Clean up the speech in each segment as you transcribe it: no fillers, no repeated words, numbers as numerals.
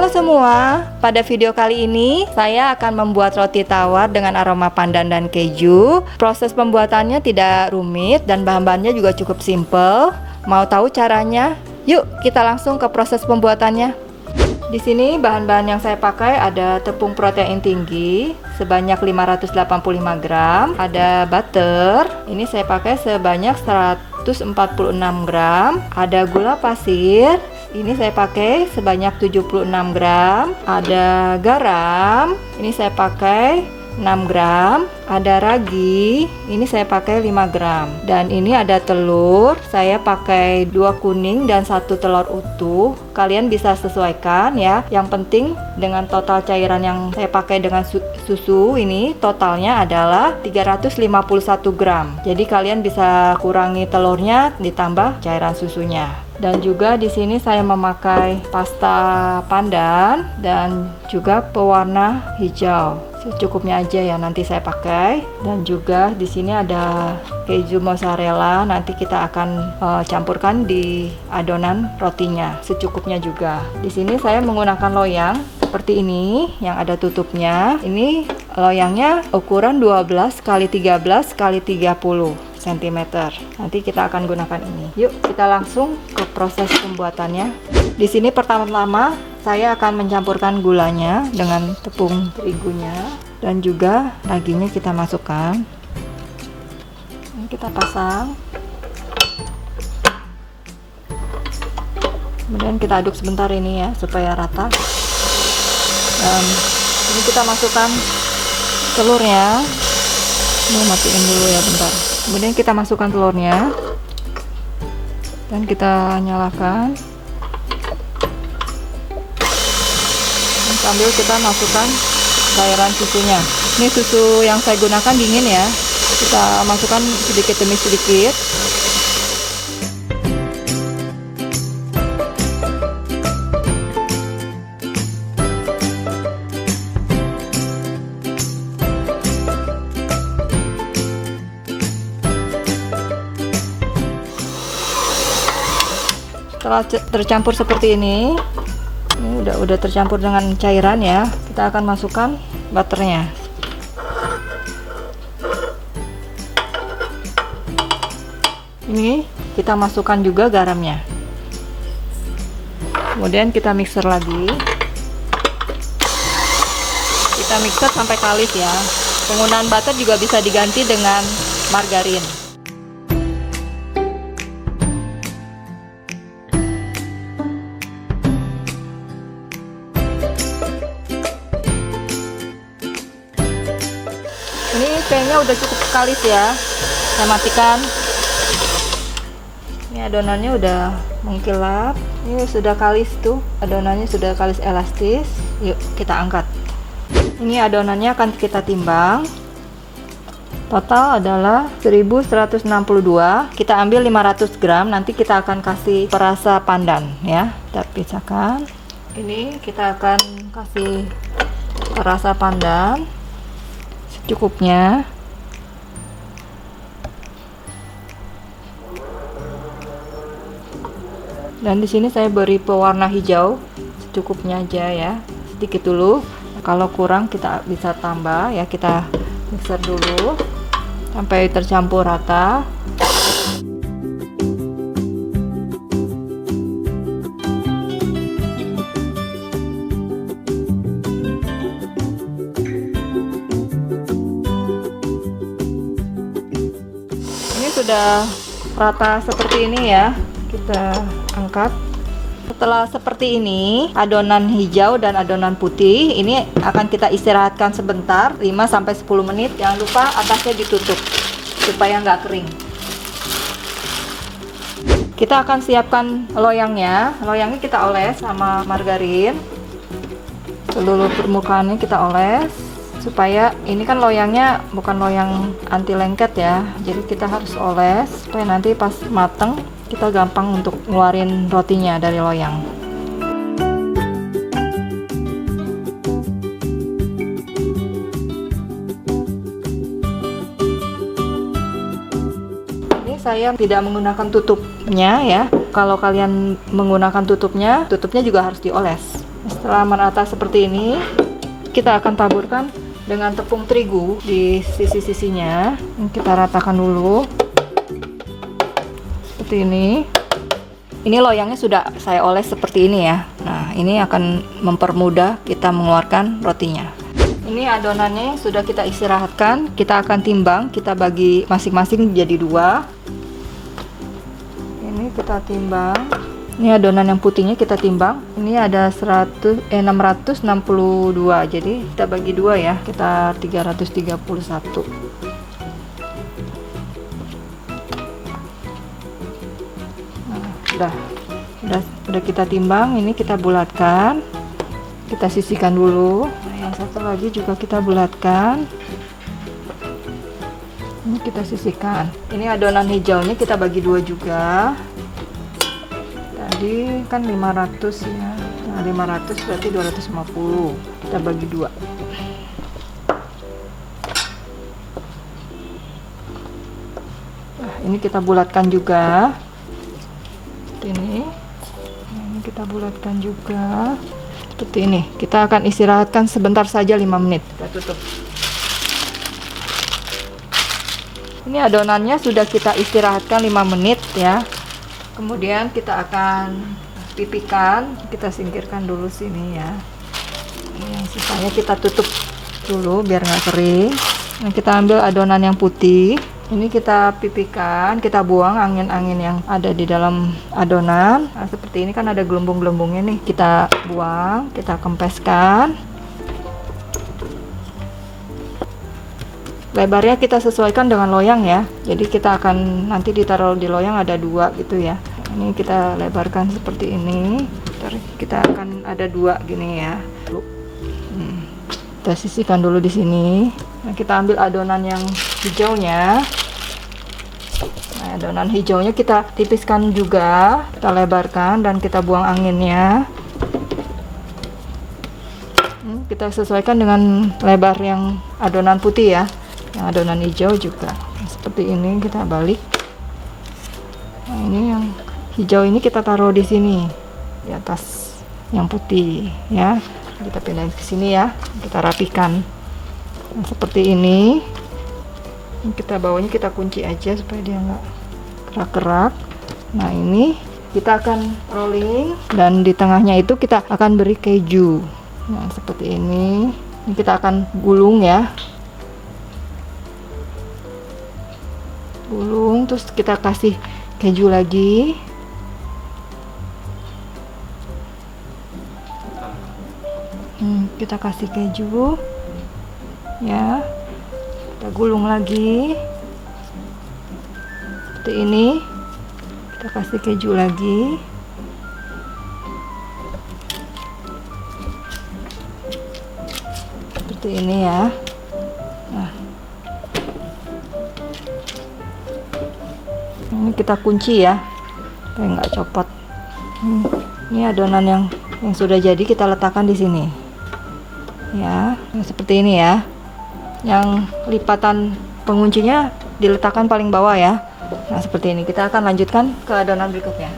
Halo semua, pada video kali ini saya akan membuat roti tawar dengan aroma pandan dan keju. Proses pembuatannya tidak rumit dan bahan-bahannya juga cukup simple. Mau tahu caranya? Yuk kita langsung ke proses pembuatannya. Di sini bahan-bahan yang saya pakai ada tepung protein tinggi sebanyak 585 gram, ada butter, ini saya pakai sebanyak 146 gram, ada gula pasir, ini saya pakai sebanyak 76 gram, ada garam, ini saya pakai 6 gram, ada ragi, ini saya pakai 5 gram, dan ini ada telur, saya pakai 2 kuning dan 1 telur utuh. Kalian bisa sesuaikan ya, yang penting dengan total cairan yang saya pakai dengan susu ini totalnya adalah 351 gram. Jadi kalian bisa kurangi telurnya ditambah cairan susunya. Dan juga di sini saya memakai pasta pandan dan juga pewarna hijau. Secukupnya aja ya nanti saya pakai. Dan juga di sini ada keju mozzarella, nanti kita akan campurkan di adonan rotinya secukupnya juga. Di sini saya menggunakan loyang seperti ini yang ada tutupnya. Ini loyangnya ukuran 12 x 13 x 30 cm. Nanti kita akan gunakan ini. Yuk kita langsung ke proses pembuatannya. Di sini pertama-tama saya akan mencampurkan gulanya dengan tepung terigunya dan juga raginya kita masukkan. Ini kita pasang. Kemudian kita aduk sebentar ini ya supaya rata. Dan ini kita masukkan telurnya. Ini matiin dulu ya bentar. Kemudian kita masukkan telurnya dan kita nyalakan. Dan sambil kita masukkan cairan susunya. Ini susu yang saya gunakan dingin ya. Kita masukkan sedikit demi sedikit. Setelah tercampur seperti ini udah tercampur dengan cairan ya, kita akan masukkan butternya. Ini kita masukkan juga garamnya. Kemudian kita mixer lagi. Kita mixer sampai kalis ya. Penggunaan butter juga bisa diganti dengan margarin. Ini kayaknya udah cukup kalis ya. Saya matikan. Ini adonannya udah mengkilap. Ini sudah kalis tuh. Adonannya sudah kalis elastis. Yuk kita angkat. Ini adonannya akan kita timbang. Total adalah 1162. Kita ambil 500 gram. Nanti kita akan kasih perasa pandan ya. Kita pisahkan. Ini kita akan kasih perasa pandan secukupnya. Dan di sini saya beri pewarna hijau secukupnya aja ya, sedikit dulu. Kalau kurang kita bisa tambah ya. Kita mixer dulu sampai tercampur rata. Sudah rata seperti ini ya, kita angkat. Setelah seperti ini, adonan hijau dan adonan putih ini akan kita istirahatkan sebentar 5-10 menit. Jangan lupa atasnya ditutup supaya nggak kering. Kita akan siapkan loyangnya. Loyangnya kita oles sama margarin. Seluruh permukaannya kita oles supaya ini kan loyangnya bukan loyang anti lengket ya, jadi kita harus oles supaya nanti pas mateng kita gampang untuk ngeluarin rotinya dari loyang. Ini saya tidak menggunakan tutupnya ya. Kalau kalian menggunakan tutupnya juga harus dioles Setelah merata seperti ini, kita akan taburkan dengan tepung terigu di sisi-sisinya. Ini kita ratakan dulu seperti ini. Ini loyangnya sudah saya oles seperti ini ya. Nah, ini akan mempermudah kita mengeluarkan rotinya. Ini adonannya sudah kita istirahatkan. Kita akan timbang, kita bagi masing-masing jadi 2. Ini kita timbang. Ini adonan yang putihnya kita timbang. Ini ada 662. Jadi kita bagi 2 ya. Kita 331. Udah kita timbang. Ini kita bulatkan, kita sisihkan dulu. Nah, yang satu lagi juga kita bulatkan, ini kita sisihkan. Ini adonan hijaunya kita bagi 2 juga. Tadi kan 500 ya, nah 500 berarti 250, kita bagi 2. Nah, ini kita bulatkan juga ini. Nah, ini kita bulatkan juga seperti ini. Kita akan istirahatkan sebentar saja, 5 menit. Kita tutup. Ini adonannya sudah kita istirahatkan 5 menit ya. Kemudian kita akan pipihkan. Kita singkirkan dulu sini ya. Ini yang sisanya kita tutup dulu biar nggak kering. Nah, kita ambil adonan yang putih. Ini kita pipihkan, kita buang angin-angin yang ada di dalam adonan. Nah, seperti ini kan ada gelembung-gelembungnya nih. Kita buang, kita kempeskan. Lebarnya kita sesuaikan dengan loyang ya. Jadi kita akan nanti ditaruh di loyang ada 2 gitu ya. Ini kita lebarkan seperti ini. Kita akan ada 2 gini ya. Kita sisihkan dulu di sini. Nah, kita ambil adonan yang hijaunya. Nah, adonan hijaunya kita tipiskan juga, kita lebarkan dan kita buang anginnya. Kita sesuaikan dengan lebar yang adonan putih ya, yang adonan hijau juga. Nah, seperti ini kita balik. Nah, ini yang hijau ini kita taruh di sini, di atas yang putih ya. Kita pindahin ke sini ya, kita rapikan. Nah, seperti ini. Kita bawahnya kita kunci aja supaya dia nggak kerak-kerak. Nah, ini kita akan rolling dan di tengahnya itu kita akan beri keju. Nah, seperti ini. Ini kita akan gulung ya. Gulung terus kita kasih keju lagi. Kita kasih keju ya. Kita gulung lagi seperti ini. Kita kasih keju lagi. Seperti ini ya. Nah, ini kita kunci ya supaya nggak copot. Ini adonan yang sudah jadi kita letakkan di sini ya. Nah, seperti ini ya. Yang lipatan penguncinya diletakkan paling bawah ya. Nah, seperti ini. Kita akan lanjutkan ke adonan berikutnya.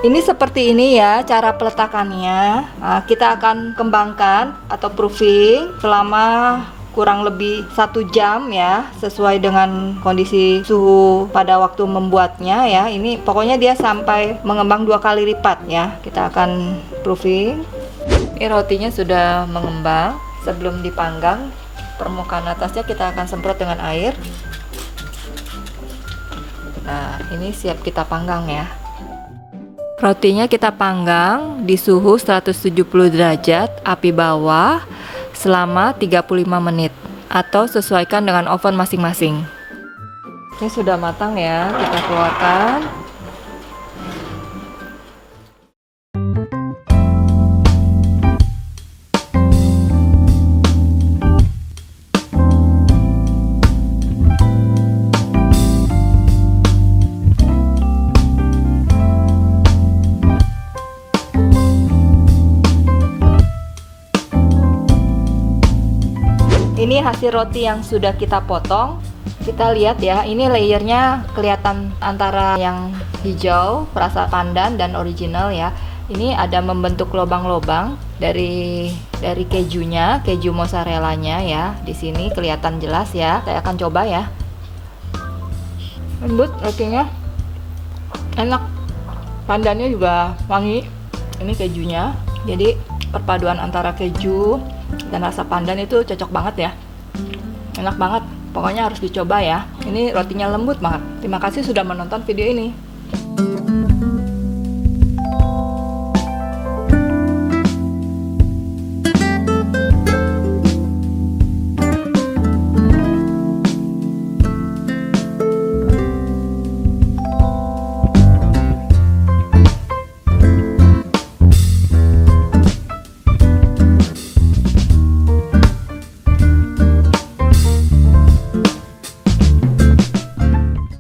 Ini seperti ini ya cara peletakannya. Nah, kita akan kembangkan atau proofing selama kurang lebih 1 jam ya, sesuai dengan kondisi suhu pada waktu membuatnya ya. Ini pokoknya dia sampai mengembang 2 kali lipat ya. Kita akan proofing. Ini rotinya sudah mengembang. Sebelum dipanggang, permukaan atasnya kita akan semprot dengan air. Nah, ini siap kita panggang ya. Rotinya kita panggang di suhu 170 derajat api bawah selama 35 menit. atau sesuaikan dengan oven masing-masing. Ini sudah matang ya, kita keluarkan. Ini hasil roti yang sudah kita potong. Kita lihat ya, ini layernya kelihatan antara yang hijau, rasa pandan dan original ya. Ini ada membentuk lubang-lubang dari kejunya, keju mozzarellanya ya. Di sini kelihatan jelas ya. Saya akan coba ya. Lembut rotinya, enak. Pandannya juga wangi. Ini kejunya. Jadi perpaduan antara keju dan rasa pandan itu cocok banget ya. Enak banget. Pokoknya harus dicoba ya. Ini rotinya lembut banget. Terima kasih sudah menonton video ini.